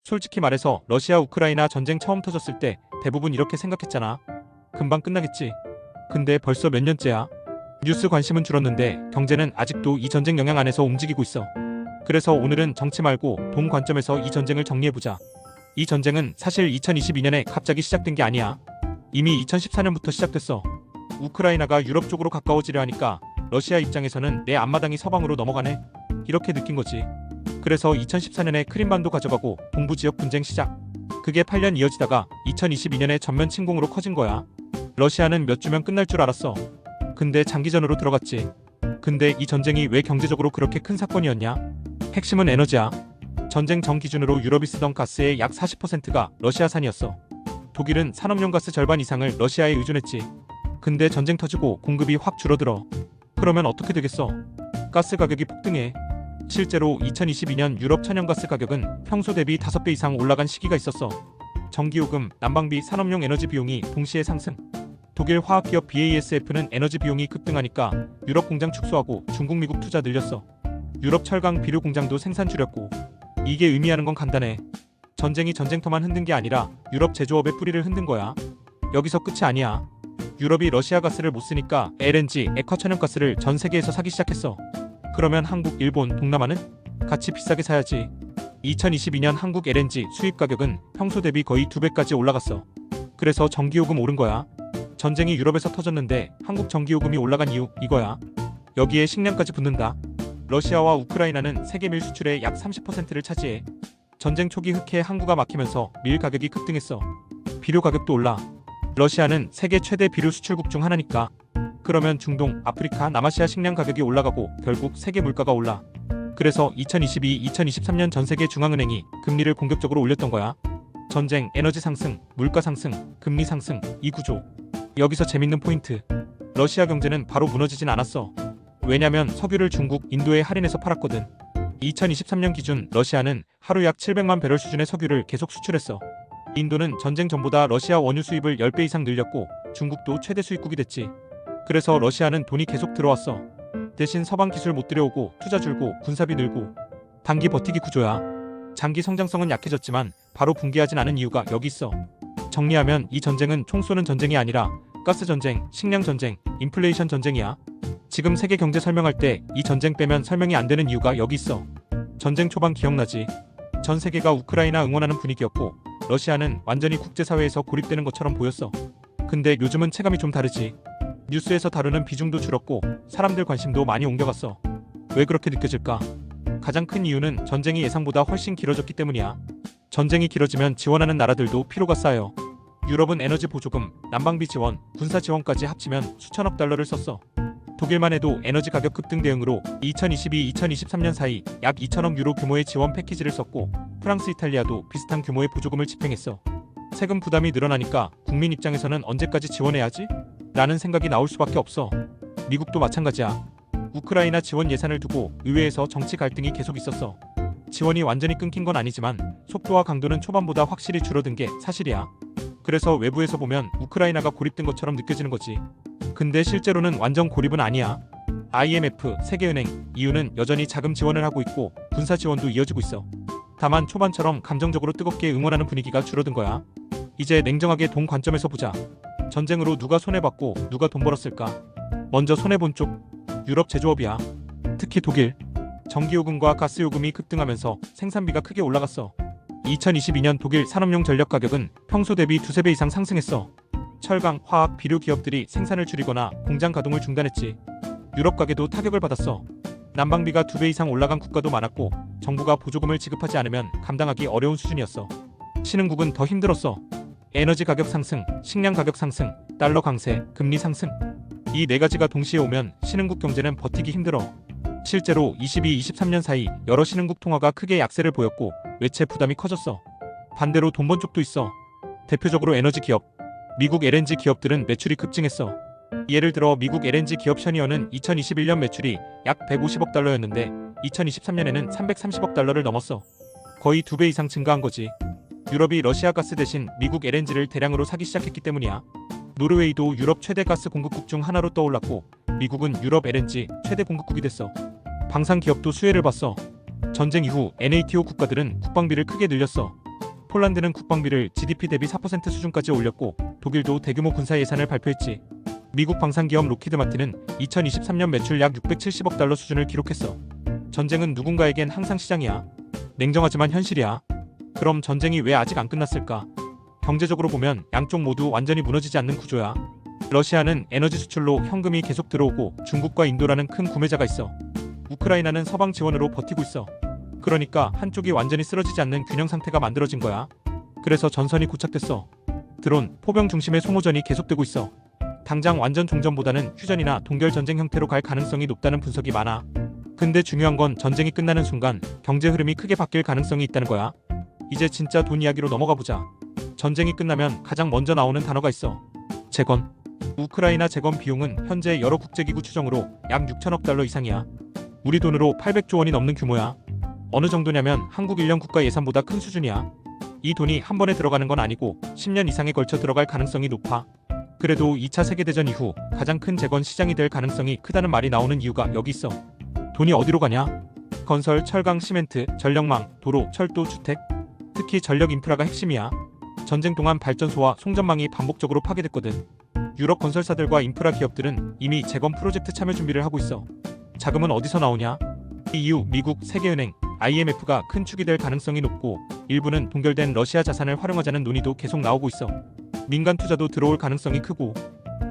솔직히 말해서 러시아 우크라이나 전쟁 처음 터졌을 때 대부분 이렇게 생각했잖아. 금방 끝나겠지. 근데 벌써 몇 년째야. 뉴스 관심은 줄었는데 경제는 아직도 이 전쟁 영향 안에서 움직이고 있어. 그래서 오늘은 정치 말고 돈 관점에서 이 전쟁을 정리해보자. 이 전쟁은 사실 2022년에 갑자기 시작된 게 아니야. 이미 2014년부터 시작됐어. 우크라이나가 유럽 쪽으로 가까워지려 하니까 러시아 입장에서는 내 앞마당이 서방으로 넘어가네. 이렇게 느낀 거지. 그래서 2014년에 크림반도 가져가고 동부지역 분쟁 시작. 그게 8년 이어지다가 2022년에 전면 침공으로 커진 거야. 러시아는 몇 주면 끝날 줄 알았어. 근데 장기전으로 들어갔지. 근데 이 전쟁이 왜 경제적으로 그렇게 큰 사건이었냐? 핵심은 에너지야. 전쟁 전 기준으로 유럽이 쓰던 가스의 약 40%가 러시아산이었어. 독일은 산업용 가스 절반 이상을 러시아에 의존했지. 근데 전쟁 터지고 공급이 확 줄어들어. 그러면 어떻게 되겠어? 가스 가격이 폭등해. 실제로 2022년 유럽 천연가스 가격은 평소 대비 5배 이상 올라간 시기가 있었어. 전기요금, 난방비, 산업용 에너지 비용이 동시에 상승. 독일 화학기업 BASF는 에너지 비용이 급등하니까 유럽 공장 축소하고 중국, 미국 투자 늘렸어. 유럽 철강 비료 공장도 생산 줄였고. 이게 의미하는 건 간단해. 전쟁이 전쟁터만 흔든 게 아니라 유럽 제조업의 뿌리를 흔든 거야. 여기서 끝이 아니야. 유럽이 러시아 가스를 못 쓰니까 LNG, 액화천연가스를 전 세계에서 사기 시작했어. 그러면 한국, 일본, 동남아는 같이 비싸게 사야지. 2022년 한국 LNG 수입 가격은 평소 대비 거의 2배까지 올라갔어. 그래서 전기요금 오른 거야. 전쟁이 유럽에서 터졌는데 한국 전기요금이 올라간 이유 이거야. 여기에 식량까지 붙는다. 러시아와 우크라이나는 세계 밀 수출의 약 30%를 차지해. 전쟁 초기 흑해에 항구가 막히면서 밀 가격이 급등했어. 비료 가격도 올라. 러시아는 세계 최대 비료 수출국 중 하나니까. 그러면 중동, 아프리카, 남아시아 식량 가격이 올라가고 결국 세계 물가가 올라. 그래서 2022-2023년 전 세계 중앙은행이 금리를 공격적으로 올렸던 거야. 전쟁, 에너지 상승, 물가 상승, 금리 상승, 이 구조. 여기서 재밌는 포인트. 러시아 경제는 바로 무너지진 않았어. 왜냐면 석유를 중국, 인도에 할인해서 팔았거든. 2023년 기준 러시아는 하루 약 700만 배럴 수준의 석유를 계속 수출했어. 인도는 전쟁 전보다 러시아 원유 수입을 10배 이상 늘렸고 중국도 최대 수입국이 됐지. 그래서 러시아는 돈이 계속 들어왔어. 대신 서방 기술 못 들여오고 투자 줄고 군사비 늘고. 단기 버티기 구조야. 장기 성장성은 약해졌지만 바로 붕괴하진 않은 이유가 여기 있어. 정리하면 이 전쟁은 총 쏘는 전쟁이 아니라 가스 전쟁, 식량 전쟁, 인플레이션 전쟁이야. 지금 세계 경제 설명할 때 이 전쟁 빼면 설명이 안 되는 이유가 여기 있어. 전쟁 초반 기억나지? 전 세계가 우크라이나 응원하는 분위기였고 러시아는 완전히 국제사회에서 고립되는 것처럼 보였어. 근데 요즘은 체감이 좀 다르지. 뉴스에서 다루는 비중도 줄었고 사람들 관심도 많이 옮겨갔어. 왜 그렇게 느껴질까? 가장 큰 이유는 전쟁이 예상보다 훨씬 길어졌기 때문이야. 전쟁이 길어지면 지원하는 나라들도 피로가 쌓여. 유럽은 에너지 보조금, 난방비 지원, 군사 지원까지 합치면 수천억 달러를 썼어. 독일만 해도 에너지 가격 급등 대응으로 2022-2023년 사이 약 2천억 유로 규모의 지원 패키지를 썼고 프랑스, 이탈리아도 비슷한 규모의 보조금을 집행했어. 세금 부담이 늘어나니까 국민 입장에서는 언제까지 지원해야지? 라는 생각이 나올 수밖에 없어. 미국도 마찬가지야. 우크라이나 지원 예산을 두고 의회에서 정치 갈등이 계속 있었어. 지원이 완전히 끊긴 건 아니지만 속도와 강도는 초반보다 확실히 줄어든 게 사실이야. 그래서 외부에서 보면 우크라이나가 고립된 것처럼 느껴지는 거지. 근데 실제로는 완전 고립은 아니야. IMF, 세계은행, EU는 여전히 자금 지원을 하고 있고 군사 지원도 이어지고 있어. 다만 초반처럼 감정적으로 뜨겁게 응원하는 분위기가 줄어든 거야. 이제 냉정하게 돈 관점에서 보자. 전쟁으로 누가 손해봤고 누가 돈 벌었을까? 먼저 손해본 쪽, 유럽 제조업이야. 특히 독일. 전기요금과 가스요금이 급등하면서 생산비가 크게 올라갔어. 2022년 독일 산업용 전력 가격은 평소 대비 2~3배 이상 상승했어. 철강, 화학, 비료 기업들이 생산을 줄이거나 공장 가동을 중단했지. 유럽 가게도 타격을 받았어. 난방비가 2배 이상 올라간 국가도 많았고 정부가 보조금을 지급하지 않으면 감당하기 어려운 수준이었어. 신흥국은 더 힘들었어. 에너지 가격 상승, 식량 가격 상승, 달러 강세, 금리 상승. 이 네 가지가 동시에 오면 신흥국 경제는 버티기 힘들어. 실제로 22-23년 사이 여러 신흥국 통화가 크게 약세를 보였고 외채 부담이 커졌어. 반대로 돈 번 쪽도 있어. 대표적으로 에너지 기업. 미국 LNG 기업들은 매출이 급증했어. 예를 들어 미국 LNG 기업 셔니어는 2021년 매출이 약 150억 달러였는데 2023년에는 330억 달러를 넘었어. 거의 2배 이상 증가한 거지. 유럽이 러시아 가스 대신 미국 LNG를 대량으로 사기 시작했기 때문이야. 노르웨이도 유럽 최대 가스 공급국 중 하나로 떠올랐고 미국은 유럽 LNG 최대 공급국이 됐어. 방산 기업도 수혜를 봤어. 전쟁 이후 NATO 국가들은 국방비를 크게 늘렸어. 폴란드는 국방비를 GDP 대비 4% 수준까지 올렸고 독일도 대규모 군사 예산을 발표했지. 미국 방산기업 로키드 마틴은 2023년 매출 약 670억 달러 수준을 기록했어. 전쟁은 누군가에겐 항상 시장이야. 냉정하지만 현실이야. 그럼 전쟁이 왜 아직 안 끝났을까? 경제적으로 보면 양쪽 모두 완전히 무너지지 않는 구조야. 러시아는 에너지 수출로 현금이 계속 들어오고 중국과 인도라는 큰 구매자가 있어. 우크라이나는 서방 지원으로 버티고 있어. 그러니까 한쪽이 완전히 쓰러지지 않는 균형 상태가 만들어진 거야. 그래서 전선이 고착됐어. 드론, 포병 중심의 소모전이 계속되고 있어. 당장 완전 종전보다는 휴전이나 동결 전쟁 형태로 갈 가능성이 높다는 분석이 많아. 근데 중요한 건 전쟁이 끝나는 순간 경제 흐름이 크게 바뀔 가능성이 있다는 거야. 이제 진짜 돈 이야기로 넘어가 보자. 전쟁이 끝나면 가장 먼저 나오는 단어가 있어. 재건. 우크라이나 재건 비용은 현재 여러 국제기구 추정으로 약 6천억 달러 이상이야. 우리 돈으로 800조 원이 넘는 규모야. 어느 정도냐면 한국 1년 국가 예산보다 큰 수준이야. 이 돈이 한 번에 들어가는 건 아니고 10년 이상에 걸쳐 들어갈 가능성이 높아. 그래도 2차 세계대전 이후 가장 큰 재건 시장이 될 가능성이 크다는 말이 나오는 이유가 여기 있어. 돈이 어디로 가냐? 건설, 철강, 시멘트, 전력망, 도로, 철도, 주택. 특히 전력 인프라가 핵심이야. 전쟁 동안 발전소와 송전망이 반복적으로 파괴됐거든. 유럽 건설사들과 인프라 기업들은 이미 재건 프로젝트 참여 준비를 하고 있어. 자금은 어디서 나오냐? EU, 미국, 세계은행, IMF가 큰 축이 될 가능성이 높고 일부는 동결된 러시아 자산을 활용하자는 논의도 계속 나오고 있어. 민간 투자도 들어올 가능성이 크고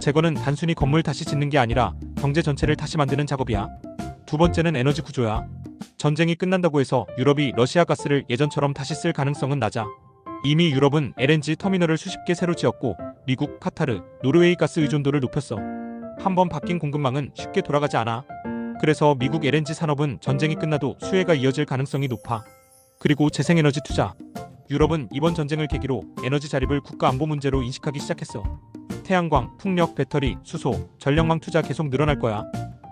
재건은 단순히 건물 다시 짓는 게 아니라 경제 전체를 다시 만드는 작업이야. 두 번째는 에너지 구조야. 전쟁이 끝난다고 해서 유럽이 러시아 가스를 예전처럼 다시 쓸 가능성은 낮아. 이미 유럽은 LNG 터미널을 수십 개 새로 지었고 미국, 카타르, 노르웨이 가스 의존도를 높였어. 한번 바뀐 공급망은 쉽게 돌아가지 않아. 그래서 미국 LNG 산업은 전쟁이 끝나도 수혜가 이어질 가능성이 높아. 그리고 재생에너지 투자. 유럽은 이번 전쟁을 계기로 에너지 자립을 국가 안보 문제로 인식하기 시작했어. 태양광, 풍력, 배터리, 수소, 전력망 투자 계속 늘어날 거야.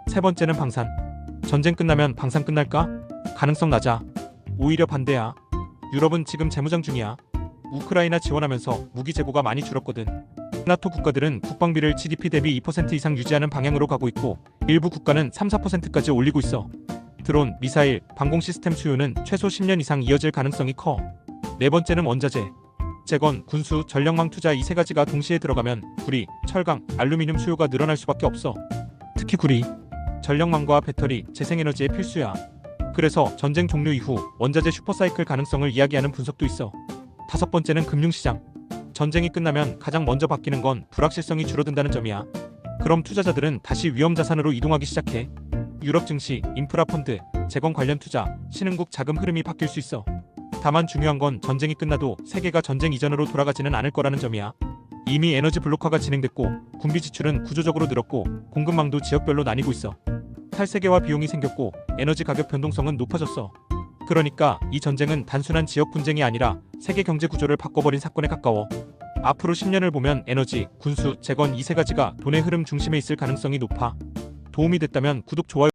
세 번째는 방산. 전쟁 끝나면 방산 끝날까? 가능성 낮아. 오히려 반대야. 유럽은 지금 재무장 중이야. 우크라이나 지원하면서 무기 재고가 많이 줄었거든. 나토 국가들은 국방비를 GDP 대비 2% 이상 유지하는 방향으로 가고 있고 일부 국가는 3-4%까지 올리고 있어. 드론, 미사일, 방공 시스템 수요는 최소 10년 이상 이어질 가능성이 커. 네 번째는 원자재. 재건, 군수, 전력망 투자 이 세 가지가 동시에 들어가면 구리, 철강, 알루미늄 수요가 늘어날 수밖에 없어. 특히 구리, 전력망과 배터리, 재생에너지의 필수야. 그래서 전쟁 종료 이후 원자재 슈퍼사이클 가능성을 이야기하는 분석도 있어. 다섯 번째는 금융시장. 전쟁이 끝나면 가장 먼저 바뀌는 건 불확실성이 줄어든다는 점이야. 그럼 투자자들은 다시 위험 자산으로 이동하기 시작해. 유럽 증시, 인프라 펀드, 재건 관련 투자, 신흥국 자금 흐름이 바뀔 수 있어. 다만 중요한 건 전쟁이 끝나도 세계가 전쟁 이전으로 돌아가지는 않을 거라는 점이야. 이미 에너지 블록화가 진행됐고 군비 지출은 구조적으로 늘었고 공급망도 지역별로 나뉘고 있어. 탈세계화 비용이 생겼고 에너지 가격 변동성은 높아졌어. 그러니까 이 전쟁은 단순한 지역 분쟁이 아니라 세계 경제 구조를 바꿔버린 사건에 가까워. 앞으로 10년을 보면 에너지, 군수, 재건 이 세 가지가 돈의 흐름 중심에 있을 가능성이 높아. 도움이 됐다면 구독, 좋아요